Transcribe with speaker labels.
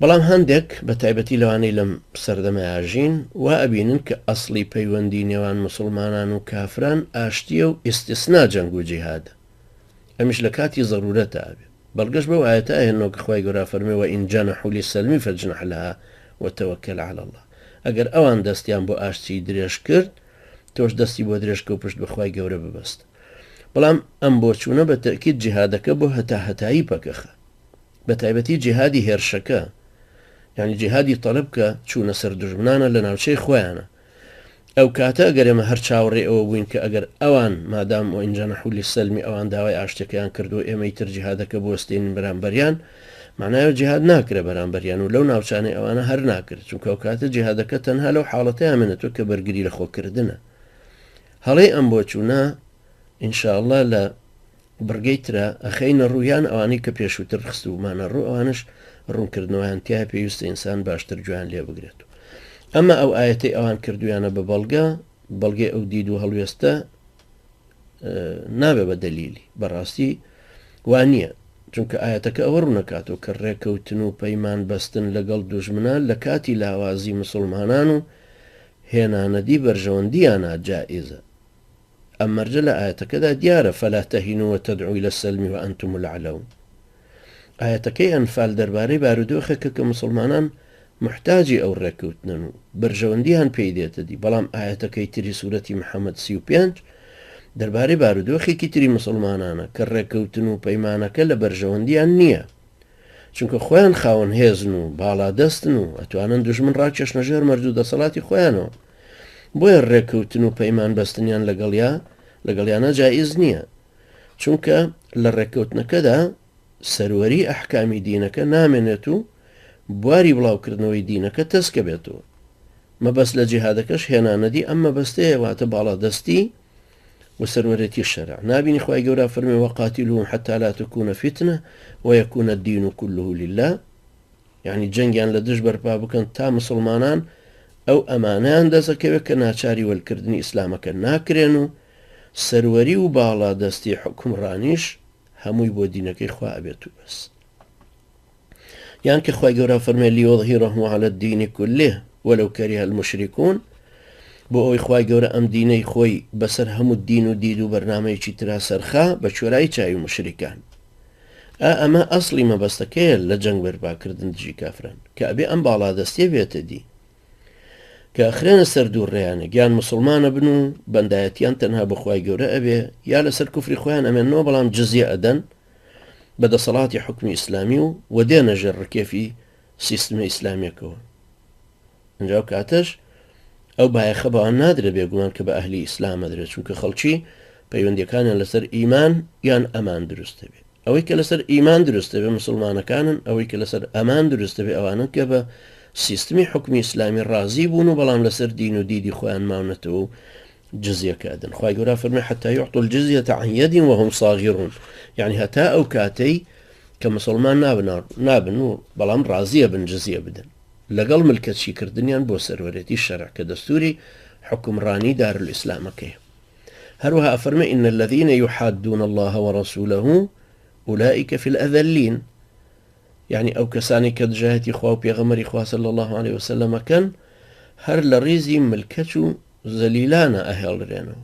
Speaker 1: بەڵام هەندێک بە تایبەتی لەوانەی لەم سەردەمەیاژین وا ئەبینن کە ئەسڵی پەیوەندی نێوان مسلمانان و کافران ئاشتیە و ئیستیسنا جەنگ و جیهادە، ئەمیش لە کاتی زەرورەتە ئابێ. بەڵگەشت بەو ئاەتە هێنەوە کە خوای گەورە فەرمێ وئین جەنەحوا لیسەلمی فەجنەح لەها وتەوەکەل عەلە الله. ئەگەر ئەوان دەستیان بۆ ئاشتی درێژ کرد، تۆش دەستی بۆ درێژکە و پشت بەخوای گەورە ببەستە. بەڵام ئەم بۆچوونە بە تەکید جیهادەکە بۆ هەتاهەتایی پەکەخە، بە تایبەتی جیهادی هێرشەکە، یعنی جیهادی تەڵەب کە چوونە سەر دوژمنانە لە ناوچەی خۆیانە. ئەو کاتە ئەگەر ئێمە هەر چاوەڕێ ئەوە بووین کە ئەگەر ئەوان مادام وئین جەنەحوا لیسەلمی ئەوان داوای ئاشتەکەیان کردو ئێمەی تر جیهادەکە بۆ وەستێنین بەرامبەریان، معنایە جیهاد ناکرێ بەرامبەریان و لەو ناوچانەی ئەوانە هەر ناکرد، چونکە ئەو کاتە جیهادەکە تەنها لەو حاڵەتەیە ئەمێنێتەوە کە بەرگری لە خۆکردنە. هەڵەی ئەم بۆچوونە ئینشاءالله لە بڕگەی ترە ئەخەینە ڕوویان ئەوانەی کە پێشووتر خستومانە ڕوو، ئەوانش ڕوونکردنەوەیان تیا پێویستە ئینسان باشتر گویان لێ بگرێت. ئەمە ئەو ئاەتەی ئەوان کردویانە بە بەڵگەی ئەو دید و هەڵوێستە نابێ بە دەلیلی بەڕاستی وانە، چونکە ئاەتەکە ئەوە ڕوونەکاتەوە کە ڕێکەوتن و پەیمان بەستن لەگەڵ دوژمنان لە کاتی لاوازی مسلمانان و هێنانەدی بەرژەوەندیانە جائزە. ئەم مەرجە لە ئاەتەکەدا دیارە فەلا تەهینوا وتەدعوا إلى السلم وأنتم الأعلون. ئاەتەکەی ئەنفال دەربارەی بارودۆخێکە کە مسلمانان محتاجی ئەو ڕێکەوتنن و بەرژەوەندیان پێی دێتە دی. بەڵام ئاەتەکەی تری سوورەتی محەممەد 35 دەربارەی بارودۆخێکی تری مسلمانانە کە ڕێکەوتن و پەیمانەکە لە بەرژەوەندیان نییە، چونکە خۆیان خاوەن هێزن و باڵادەستن و ئەتوانن دوژمن ڕاکێشنە ژێر مەرج و دەسەڵاتی خۆیانەوە. بۆیە ڕێکەوتن و پەیمان بەستنیان لەگەڵیانە جائز نییە، چونکە لە ڕێکەوتنەکەدا سەروەری ئەحکامی دینەکە نامێنێت و بواری بڵاوکردنەوەی دینەکە تەسکە بێتەوە. مەبەست لە جیهادەکەش هێنانەدی ئەم مەبەستەیە واتە باڵادەستی و سەروەرەتی شەرع. نابینی خوای گەورە فەرمێ وەقاتیلوهم حەتا لا تەکونە فتنە وەیەکونە الدین كله لله، یعنی جەنگیان لە دژ بەرپا بکەن تا مسلمانان ئەو ئەمانەیان دەسەکەوێت کە ناچاری وەلکردنی ئیسلامەکە ناکرێن و سەروەری و باڵادەستی حکومڕانیش هەمووی بۆ دینەکەی خوا ئەبێت و بەس. یان کە خوای گەورە فەرمێ لیوظهیرەه علی الدین كله ولو كره المشركون، بۆ ئەوەی خوای گەورە ئەم دینەی خۆی بەسەر هەموو دین و دید و بەرنامەیەکی ترا سەرخا بە چۆرایی چاوی مشریکان. ئەمە ئەسڵی مەبەستەکەیە لە جەنگ بەرپاکردن دژی کافران، کە ئەبێ ئەم باڵادەستیە بێتە دی کە ئەخرێنە سەر دوو ڕێیانە، گیان مسلمانە بن و بەندایەتیان تەنها بەخوای گەورە ئەبێ، یا لەسەر کوفری خۆیان ئەمێنەوە بەڵام جزیە ئەدەن بە دەسەڵاتی حکمی ئیسلامی و وەدێنە ژێر ڕکێفی سیستمە ئیسلامیەکەوە. ئەنجاو کاتەش ئەو بایەخە بەوان نادرێت بێگومان کە بە ئەهلی ئیسلامە درێت، چونکە خەڵکی پەیوەندیەکانیان لەسەر ئیمان یان ئەمان دروستە بێت. ئەوەی کە لەسەر ئیمان دروستە بێ مسلمانەکانن، ئەوەی کە لەسەر ئەمان دروستە بێ ئەوانن کە بە سیستمی حکمی ئیسلامی ڕازی بوون و بەڵام لەسەر دین و دیدی خۆیان ماونەتەوە و جزیەکە ئەدەن. خوای گەورە فەرمێ حەتا یعطوا الجزیة عن يد وهم صاغرون، یعنی هەتا ئەو کاتەی کە مسلمان نابن و بەڵام ڕازیە بن جزیە بدەن لەگەڵ ملکەتچی کردنیان بۆ سەروەرەتی شەرع کە دەستوری حکومڕانی دارالئیسلامەکەیە. هەروەها ئەفەرمێ إن الذين يحادون الله ورسوله أولئك في الأذلين، يعني ئەو کەسانی کە دژایەتی خوا و پێغەمبەری خوا صلی الله عليه وسلم کەن هەر لە ڕیزی ملکەت و زەلیلانە ئەهێڵرێنەوە.